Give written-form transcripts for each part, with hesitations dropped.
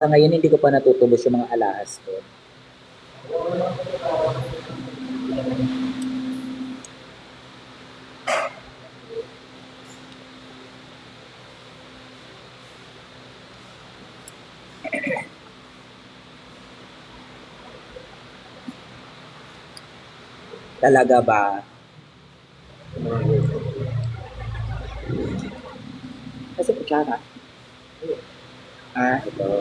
Sa ngayon hindi ko pa natutubos yung mga alahas ko. Talaga ba? Kasi kutsara. Ito.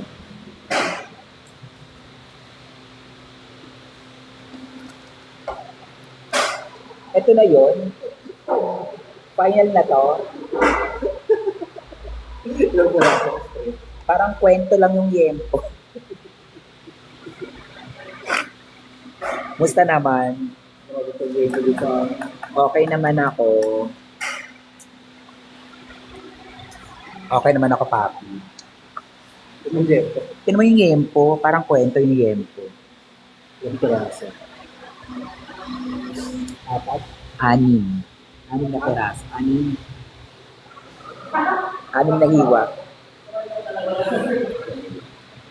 Ito na yon. Final na to. Parang kwento lang yung yempo. Musta naman? Okay naman ako. Okay naman ako, papi. Tignan mo yung yempo. Parang kwento yung yempo. Yung piraso. 4? 6. 6 na piraso. 6. 6 na hiwa.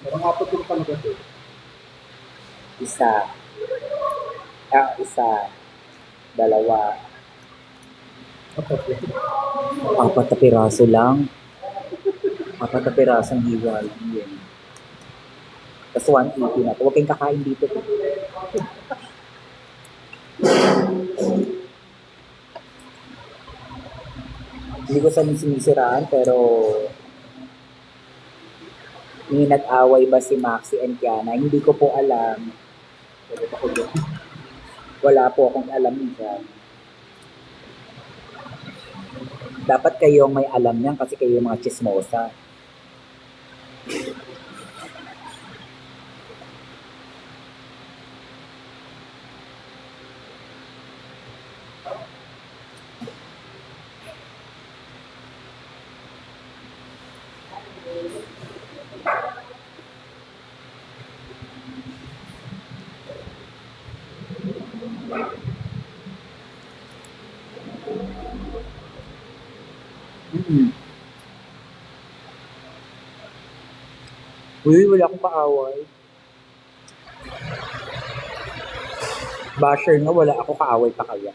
Parang 4 yung panggat eh. Isa. Isa. 2. 4 na piraso lang. 4 na pirasong hiwa lang yun. Tapos 180 na. Huwag kayong kakain dito. Hindi ko sinisiraan, pero may nag-away ba si Maxi and Kiana? Hindi ko po alam. Wala po akong alam dyan. Dapat kayong may alam niyan kasi kayo yung mga chismosa. Uy, wala akong kaaway. Basher nga, wala ako kaaway pa kaya.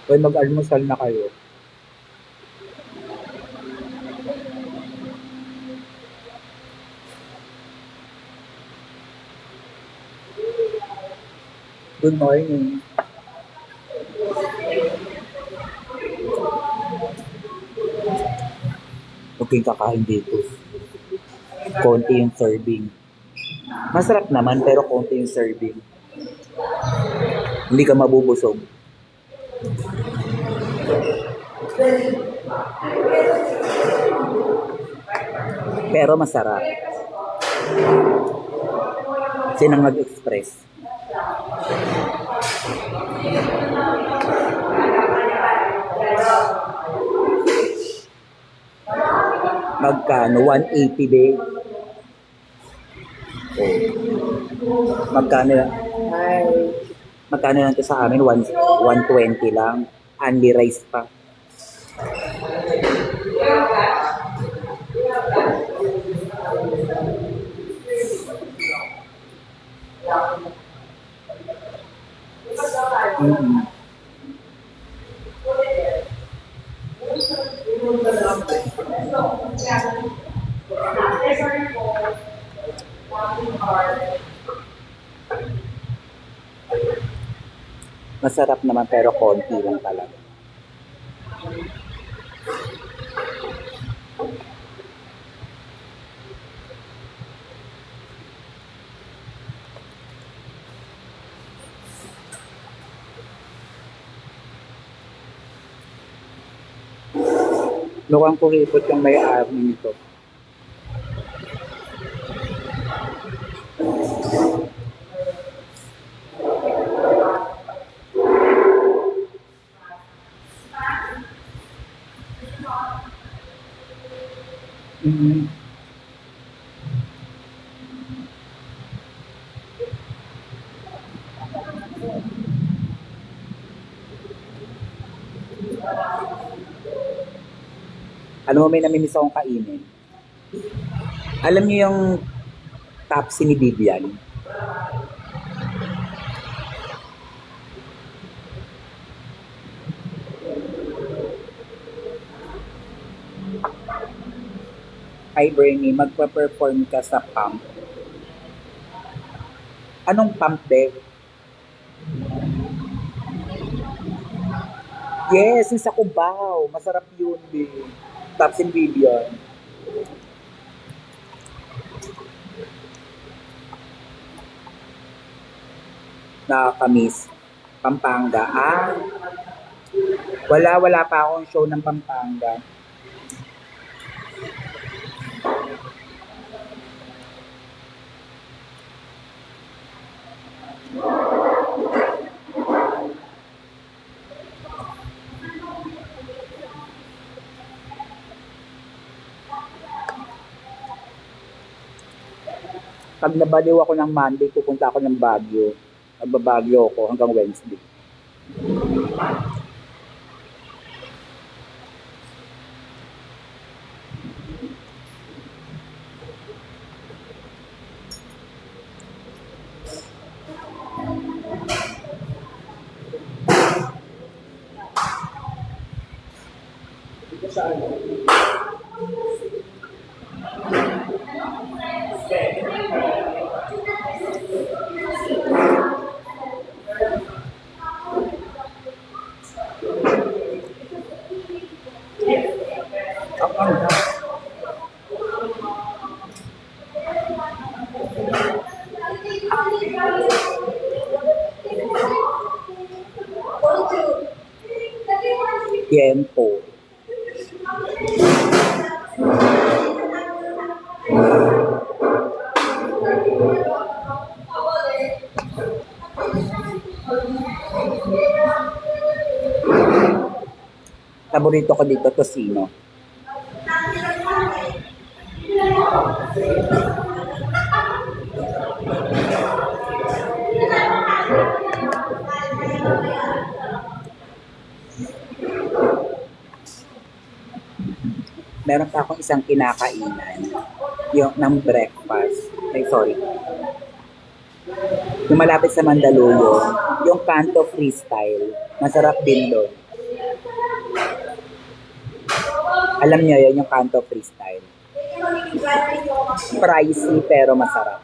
Uy, mag-almusal na kayo. Good morning. Huwag kayong kakain dito. Konti yung serving. Masarap naman pero konti yung serving. Hindi ka mabubusog. Pero masarap. Sinang nag-express. Magkano? 180 ba? Magkano? Magkano lang ito sa amin? 120 lang. Only rice pa. Masarap naman pero konti lang talaga. Mukhang kuripot yung may-ari nito. Mm. Alam mo, may namimiss akong kainin. Alam niyo yung Tapsi ni Vivian? Hi Bernie, magpa-perform ka sa pump. Anong pump, be? Yes, yung sa Cubao. Masarap yun, be. Tapsi ni Vivian. Nakakamiss. Pampanga. Ah, wala pa akong show ng Pampanga. Pag nabaliw ako ng Monday, pupunta ako ng Baguio. Magbabagyo ako hanggang Wednesday. Dito sa ano? Tiempo. Paborito ko dito, tocino. Meron pa akong isang kinakainan. Yung ng breakfast. Ay, sorry. Yung malapit sa Mandaluyong. Yung Kanto Freestyle. Masarap din doon. Alam niyo yun, yung Kanto Freestyle. Pricey pero masarap.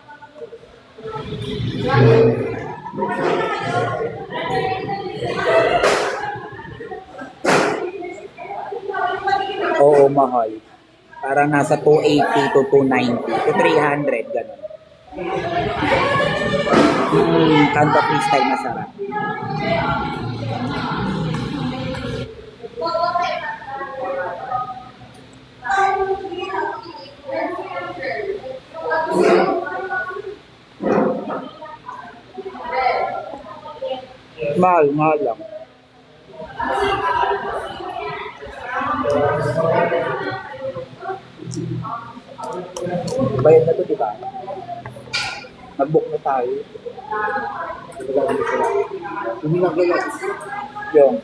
Oo, mahal. Parang nasa 280 to 290 to 300, ganun. Kanto Freestyle masarap. Mahal lang. Bayad na to, di ba? Mag-book na tayo. Hindi na gala. Yung.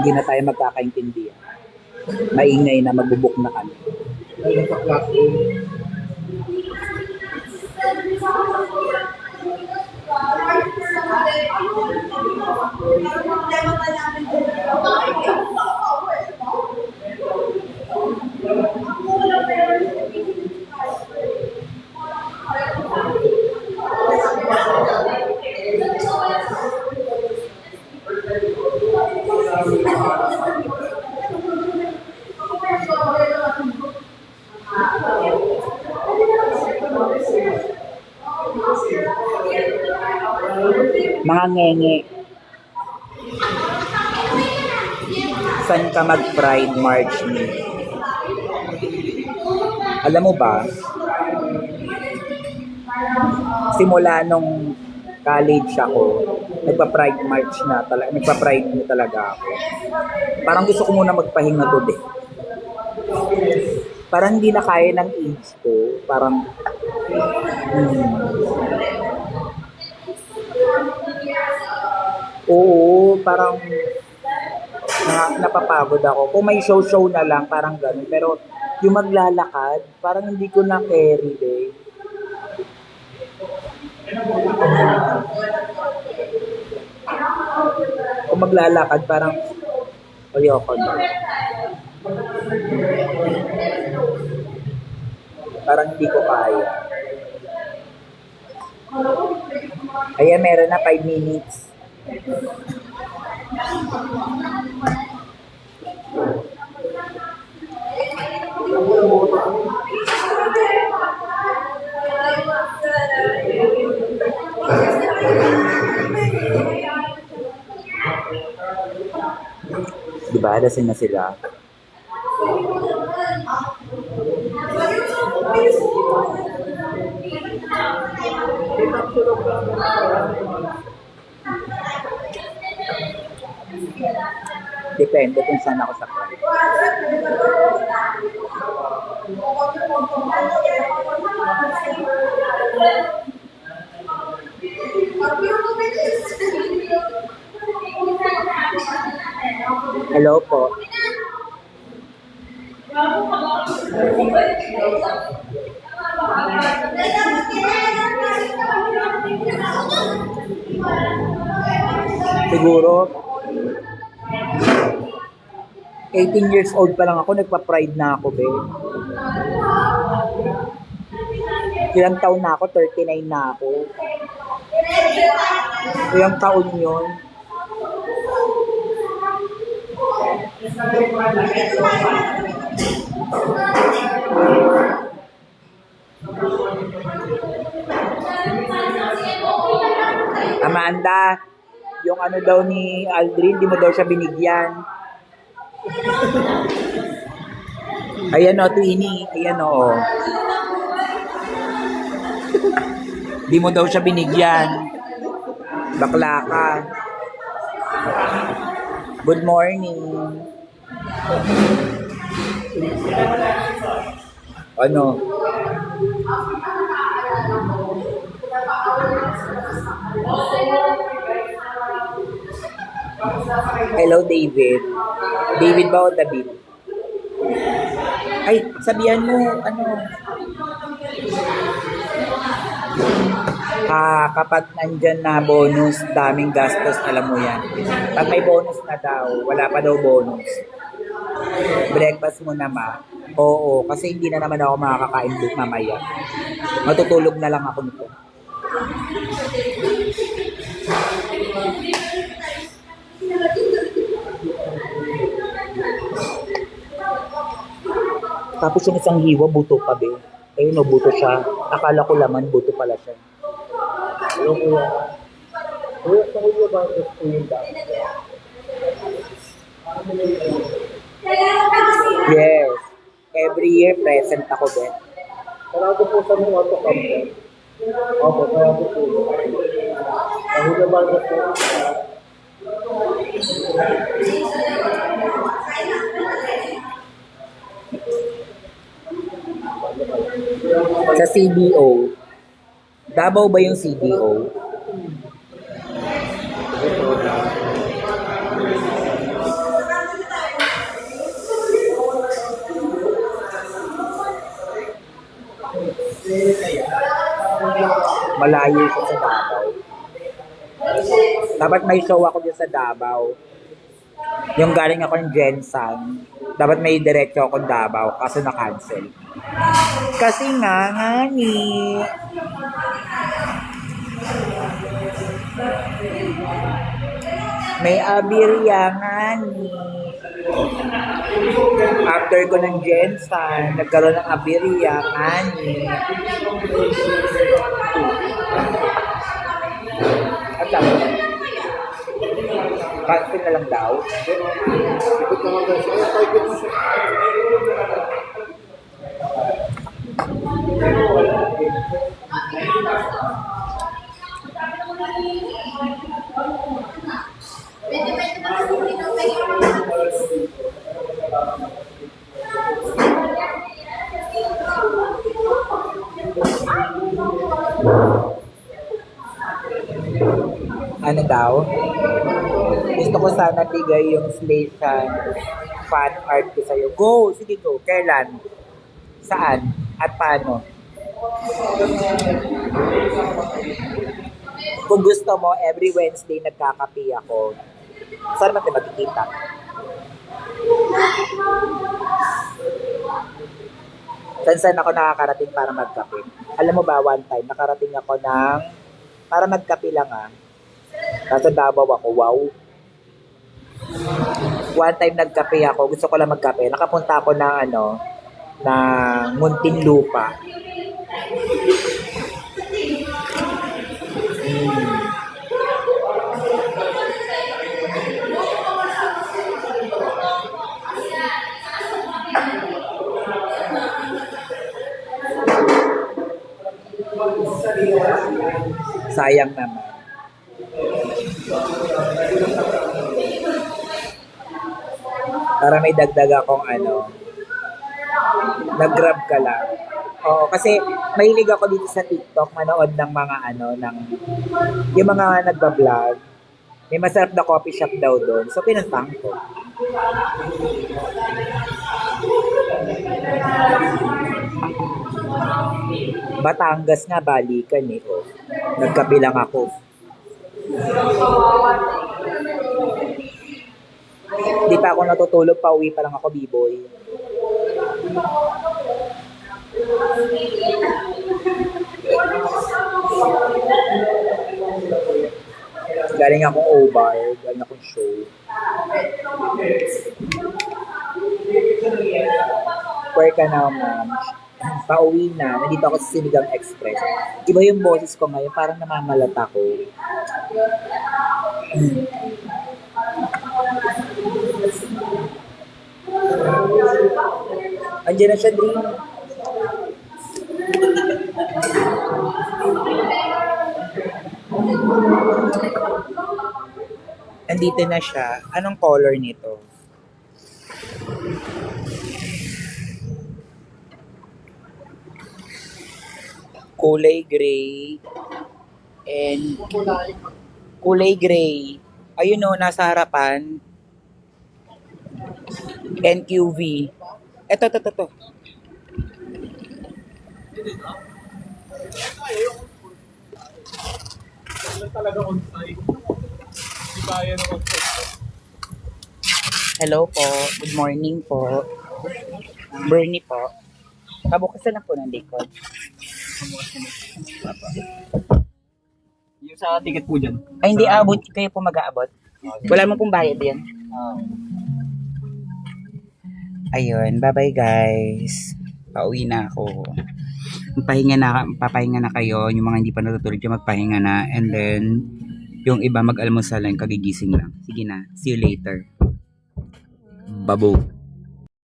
Hindi na tayo magkakaintindihan. Maingay na, magbubuk na kami. Mga ngenge. Saan ka mag-Pride March ni? Alam mo ba, simula nung college ako, nagpa-pride march na talaga, nagpa-pride na talaga ako. Parang gusto ko muna magpahinga today. Parang hindi na kaya ng age ko. Parang, oo, parang napapagod ako. Kung may show-show na lang, parang ganun. Pero yung maglalakad, parang hindi ko na carry eh. Kung maglalakad, parang ayoko na. Parang hindi ko kaya. Ayan, meron na 5 minutes. Diba? Lasing na sila. Depende kung saan ako sakay. Hello po. Siguro 18 years old pa lang ako, nagpa-pride na ako, be. Ilang taon na ako? 39 na ako. Ilang taon yun? Amanda, yung ano daw ni Aldrin, di mo daw siya binigyan. Ayan o, Twinnie. Ayan o. Di mo daw siya binigyan. Bakla ka. Good morning. Ano? Hello, David. David ba o David? Ay, sabihan mo, ano? Kapag nandyan na bonus, daming gastos, alam mo yan. Pag may bonus na daw, wala pa daw bonus. Breakfast mo na ma. Oo, kasi hindi na naman ako makakakain doon mamaya. Matutulog na lang ako nito. Tapos yung isang hiwa, buto pa, be. Ayun, no, buto siya. Akala ko laman, buto pala siya. Hello, kuya. Kuya, sa kuya ba ito yung dami? Yes. Every year, present ako, be. Sarado po sa mga auto company. Opo, sarado po. Sa kuya ba ito? Sa CDO. Davao ba yung CDO? Malayo siya sa Davao. Dapat may show ako dyan sa Davao. Yung galing ako ng Jensen. Dapat may diretso ako Davao. Kaso na-cancel. Kasi nga ni. May abirya nga ni. After ko ng Jensen, nagkaroon ng abirya nga ni. At sabi ko, cancel na lang daw. daw. Gusto ko sana bigay yung Station fan art ko sa'yo. Go! Sige, go. Kailan? Saan? At paano? Kung gusto mo, every Wednesday nagkakape ako. Saan natin magkikita? Saan ako nakakarating para magkape? Alam mo ba, one time, nakarating ako ng, para magkape lang nasa Davao ako, wow. One time nagkape ako, gusto ko lang magkape. Nakapunta ako ng Muntinlupa. Sayang naman. Para may dagdag akong nag-grab ka lang. Oo, kasi mahilig ako dito sa TikTok manood ng mga yung mga nagba-vlog. May masarap na coffee shop daw doon. So, pinuntang ko. Batangas nga, balikan oh. Nagkape lang ako. Hindi pa ako natutulog, pauwi pa lang ako, B-boy. Galing akong O-Bar, galing akong show. Where ka now, ma'am? Pauwi na, nandito ako sa Sinigang Express. Iba yung boses ko ngayon, parang namamalata ko. Andiyan na siya, Dream. Andito na siya. Anong color nito? Kulay gray and kulay gray. Ayun o, nasa harapan. NQV. Ito. Hello po. Good morning po. Bernie po. Kabukasan na po ng likod. Yung sa ticket po dyan. Ay, hindi abot. Kayo po mag-aabot. Wala mo pong bayad yan. Ayun. Bye-bye guys. Pauwi na ako. Papahinga na kayo. Yung mga hindi pa natutulog dyan, magpahinga na. And then, yung iba mag-almusal lang, kagigising lang. Sige na. See you later. Babo.